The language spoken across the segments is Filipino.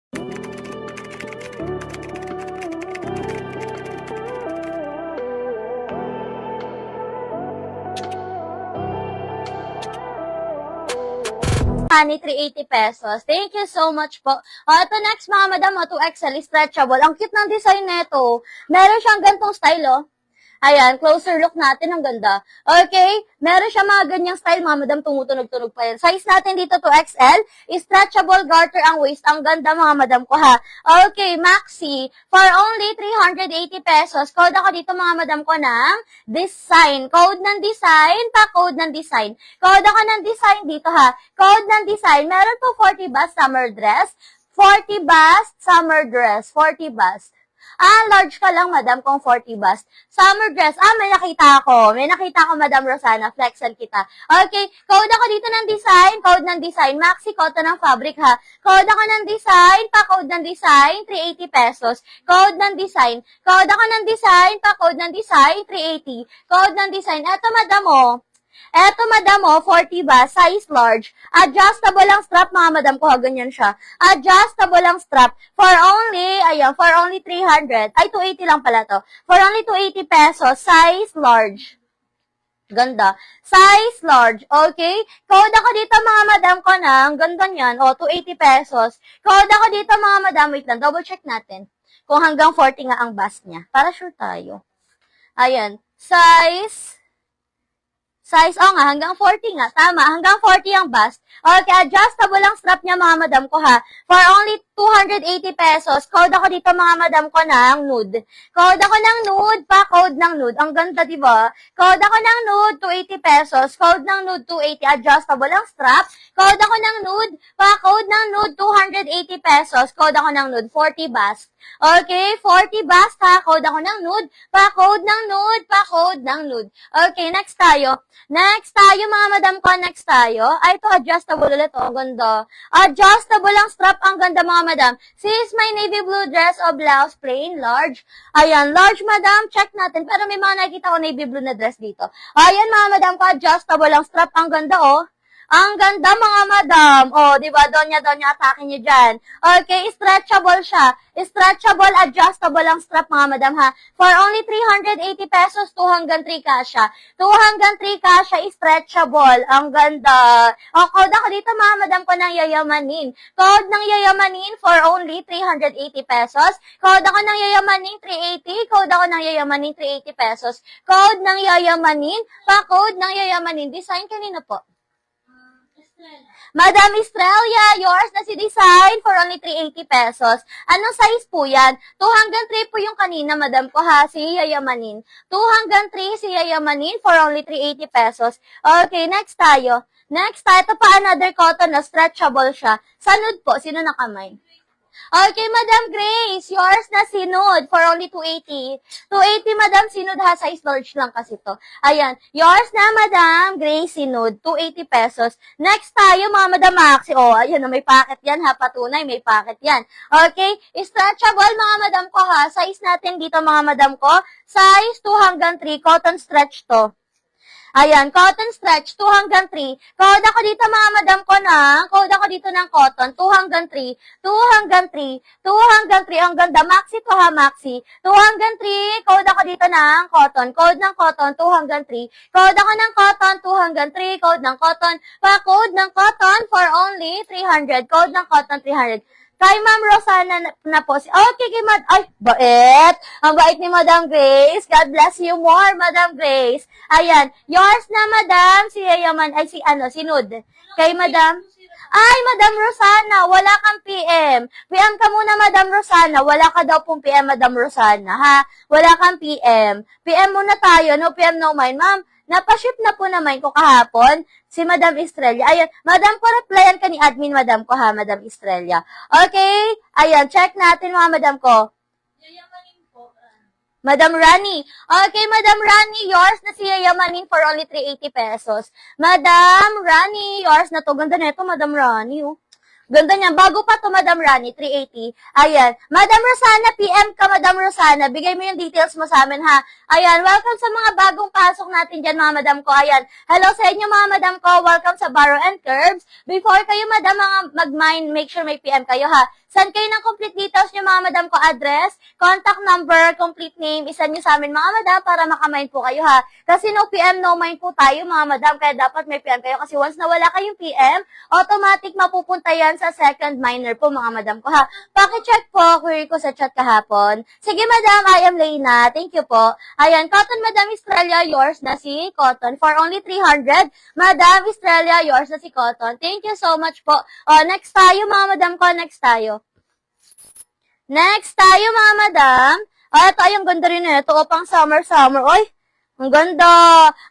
Honey, 380 pesos. Thank you so much po. Ito next mga madam, 2XL stretchable. Ang cute ng design nito. Meron siyang gantong style, oh. Ayan, closer look natin. Ang ganda. Okay? Meron siya mga ganyang style, mga madam. Tumutunog-tunog pa yan. Size natin dito, 2XL. Stretchable garter ang waist. Ang ganda, mga madam ko, ha. Okay, maxi. For only 380 pesos. Code ako dito, mga madam ko, ng design. Code ng design, pa-code ng design. Code ako ng design dito, ha. Code ng design. Meron po 40 bust summer dress. 40 bust summer dress. 40 bust. Large ka lang, madam, kung 40 bust. Summer dress. May nakita ako. May nakita ako, Madam Rosana. Flexan kita. Okay. Code ako dito ng design. Code ng design. Maxi cotton ng fabric, ha. Code ako ng design. Pa-code ng design. 380 pesos. Code ng design. Code ako ng design. Pa-code ng design. 380. Code ng design. Eto, madam, oh. Eto, madam, 40 ba? Size large. Adjustable ang strap, mga madam ko. Ganyan siya. Adjustable ang strap. For only 300. Ay, 280 lang pala to. For only 280 pesos. Size large. Ganda. Size large. Okay? Code ako dito, mga madam ko ng ganda niyan. 280 pesos. Code ako dito, mga madam. Wait lang. Double check natin. Kung hanggang 40 nga ang bust niya. Para sure tayo. Ayan. Size, nga, hanggang 40 nga. Tama, hanggang 40 ang bust. Okay, adjustable ang strap niya, mga madam ko, ha. For only 280 pesos. Code ako dito, mga madam ko, ng nude. Code ako ng nude, pa-code ng nude. Ang ganda, diba? Code ako ng nude, 280 pesos. Code ng nude, 280. Adjustable ang strap. Code ako ng nude, pa-code ng nude, 280 pesos. Code ako ng nude, 40 bust. Okay, 40 bust, ha. Code ako ng nude, pa-code ng nude, pa-code ng nude. Okay, next tayo. Next tayo, mga madam ko, next tayo. Ay, ito, adjustable ulit, oh. Ang ganda. Adjustable ang strap. Ang ganda, mga madam. Sis, my navy blue dress o blouse, plain, large. Ayan, large, madam. Check natin. Pero may mga nakikita ko navy blue na dress dito. Ayan, mga madam ko, adjustable ang strap. Ang ganda, oh. Ang ganda, mga madam. Diba? Donya, atake nyo dyan. Okay, stretchable siya. Stretchable, adjustable ang strap, mga madam, ha. For only 380 pesos, 2 hanggang 3 kasha. 2 hanggang 3 kasha, stretchable. Ang ganda. Code ako dito, mga madam ko, ng yayamanin. Code ng yayamanin for only 380 pesos. Code ako ng yayamanin, 380. Code ako ng yayamanin, 380 pesos. Code ng yayamanin, pa-code ng yayamanin. Design kanina po. Madam Estrella, yours na si design for only 380 pesos. Anong size po yan? 2 hanggang 3 po yung kanina, madam ko, ha, si Yayamanin. 2 hanggang 3 si Yayamanin for only 380 pesos. Okay, next tayo. Ito pa another cotton na stretchable siya. Sa nude po, sino nakamay? Okay, Madam Grace, yours na sinod for only 280. 280, Madam, sinod, ha, size large lang kasi to. Ayan, yours na, Madam Grace, sinod, 280 pesos. Next tayo, mga Madam Maxi. Ayan, may packet yan, ha, patunay, may packet yan. Okay, stretchable, mga Madam ko, ha, size natin dito, mga Madam ko, size 2 hanggang 3, cotton stretch to. Ayan, cotton stretch, 2 hanggang 3. Code ako dito, mga madam ko, code ako dito ng cotton, 2 hanggang 3. 2 hanggang 3. 2 hanggang 3. Ang ganda. Maxi to, ha, maxi. 2 hanggang 3. Code ako dito ng cotton. Code ng cotton, 2 hanggang 3. Code ako ng cotton, 2 hanggang 3. Code ng cotton. Pa-code ng cotton for only 300. Code ng cotton, 300. Kay Ma'am Rosana na po. Okay, kay ay, bait. Ang bait ni Madam Grace. God bless you more, Madam Grace. Ayan. Yours na, Madam. Si Yayaman, si Nude. Kay Madam. Ay, Madam Rosana, wala kang PM. PM ka muna, Madam Rosana. Wala ka daw pong PM, Madam Rosana, ha? Wala kang PM. PM muna tayo. No PM, no mind. Ma'am, napaship na po naman ko kahapon si Madam Estrella. Ayan, Madam ko, replyan ka ni admin, Madam ko, ha, Madam Estrella. Okay? Ayan, check natin, mga Madam ko. Yayamanin po. Madam Rani. Okay, Madam Rani, yours na si Yayamanin for only 380 pesos. Madam Rani, yours na to. Ganda na ito, Madam Rani, oh. Ganda niya. Bago pa to, Madam Rani, 380. Ayan. Madam Rosana, PM ka, Madam Rosana. Bigay mo yung details mo sa amin, ha? Ayan. Welcome sa mga bagong pasok natin dyan, mga madam ko. Ayan. Hello sa inyo, mga madam ko. Welcome sa Barrow and Curves. Before kayo, madam, mga mag-mind, make sure may PM kayo, ha? Send kayo ng complete details nyo mga madam ko, address, contact number, complete name, isend nyo sa amin mga madam para makamain po kayo ha. Kasi no PM, no mind po tayo mga madam, kaya dapat may PM kayo kasi once na wala kayong PM, automatic mapupunta yan sa second minor po mga madam ko ha. Paki-check po, query ko sa chat kahapon. Sige madam, I am Leyna. Thank you po. Ayan, Cotton Madam Estrella, yours na si Cotton for only 300. Madam Estrella, yours na si Cotton. Thank you so much po. O, next tayo mga madam ko, next tayo. Next tayo mga madam. O, ito ay ang ganda rin ito. O, pang summer. Oy, ang ganda.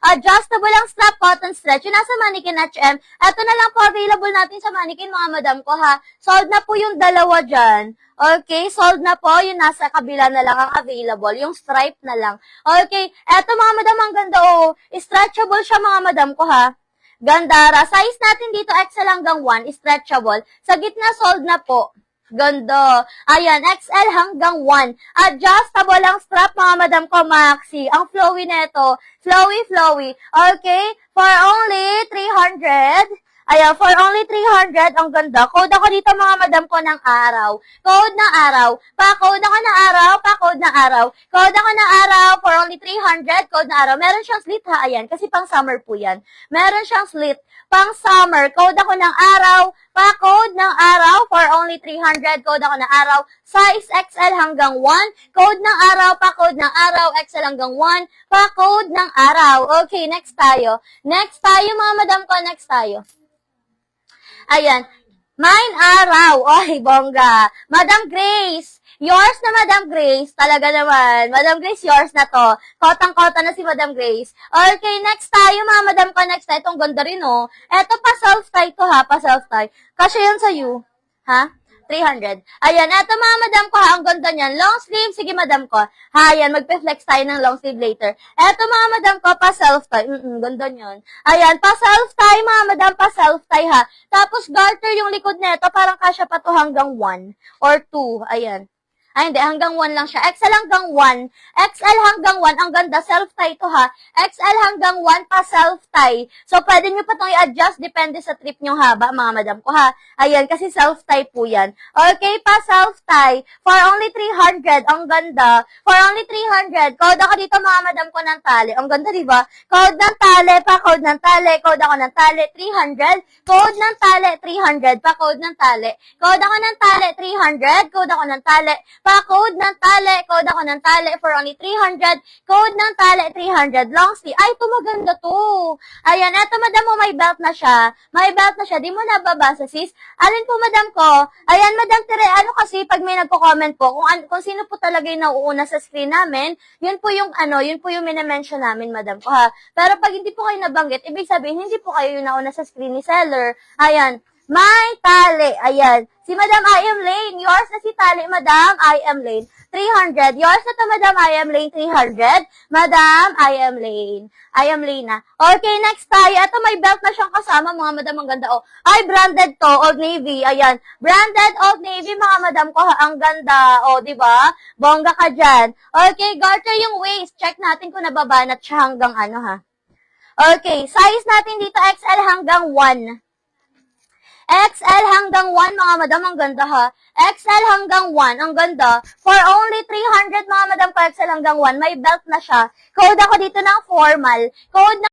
Adjustable ang strap cotton stretch. Yung nasa Mannequin HM. Ito na lang po available natin sa Mannequin mga madam ko ha. Sold na po yung dalawa dyan. Okay, sold na po. Yung nasa kabila na lang ang available. Yung stripe na lang. Okay, eto mga madam, ang ganda oh. Stretchable siya mga madam ko ha. Gandara. Size natin dito XL hanggang 1. Stretchable. Sa gitna sold na po. Ganda. Ayan, XL hanggang 1. Adjustable ang strap, mga madam ko, maxi. Ang flowy neto. Flowy. Okay, for only 300. Ayan, for only 300, ang ganda. Code ako dito, mga madam ko, ng araw. Code ng araw. Pa-code ako ng araw, pa-code ng araw. Code ako ng araw for only 300, code ng araw. Meron siyang slit ha, ayan, kasi pang summer po yan. Meron siyang slit. Pang summer, code ako ng araw, pa-code ng araw for only 300, code ako ng araw. Size XL hanggang 1, code ng araw, pa-code ng araw, XL hanggang 1, pa-code ng araw. Okay, next tayo. Next tayo, mga madam ko, next tayo. Ayan. Mine araw. Oy, bongga. Madam Grace. Yours na, Madam Grace. Talaga naman. Madam Grace, yours na to. Kotang-kota na si Madam Grace. Okay, next tayo, mga madam ko. Next tayo. Itong ganda rin, oh. Eto, pa self-tie to, ha. Pa self-tie. Kasi yun sa you. Ha? 300. Ayan, eto mga madam ko ha, ang ganda niyan. Long sleeve, sige madam ko. Ha, ayan, magpe-flex tayo ng long sleeve later. Eto mga madam ko, pa self-tie. Ganda niyan. Ayan, pa self-tie mga madam, pa self-tie ha. Tapos garter yung likod nito, parang kasya pa to hanggang 1 or 2. Ayan. Ay, hindi. Hanggang 1 lang siya. XL hanggang 1. XL hanggang 1. Ang ganda. Self-tie to ha. XL hanggang 1 pa self-tie. So, pwede nyo pa itong i-adjust. Depende sa trip nyong haba, mga madam ko ha. Ayan, kasi self-tie po yan. Okay, pa self-tie. For only 300. Ang ganda. For only 300. Code ako dito, mga madam ko, ng tali. Ang ganda, diba? Code ng tali. Pa code ng tali. Code ako ng tali. 300. Code ng tali. 300. Pa code ng tali. Code ako ng tali. 300. Code ako ng tali. Pa-code ng tali, code ako ng tali for only 300, code ng tali 300, long sleeve. Ay, ito maganda to. Ayan, eto madam mo, may belt na siya. May belt na siya, di mo nababasa sis. Alin po madam ko? Ayan, madam Tere, ano kasi pag may nagko-comment po, kung sino po talaga yung nauuna sa screen namin, yun po yung minimension namin madam ko ha. Pero pag hindi po kayo nabanggit, ibig sabihin, hindi po kayo yung nauna sa screen ni seller. Ayan. May tali. Ayan. Si Madam I am Lane. Yours na si tali, Madam I am Lane. 300. Yours na to, Madam I am Lane. 300. Madam I am Lane. I am Lane na. Okay, next tayo. Ito may belt na siyang kasama, mga madam. Ang ganda. Oh. Ay, branded to. Old Navy. Ayan. Branded Old Navy, mga madam ko. Ang ganda. O, diba? Bongga ka dyan. Okay, garter yung waist. Check natin kung nababanat siya hanggang ano, ha. Okay, size natin dito XL hanggang 1. XL hanggang 1, mga madam, ang ganda ha. XL hanggang 1, ang ganda. For only 300, mga madam, ko XL hanggang 1, may belt na siya. Code ako dito ng formal. Code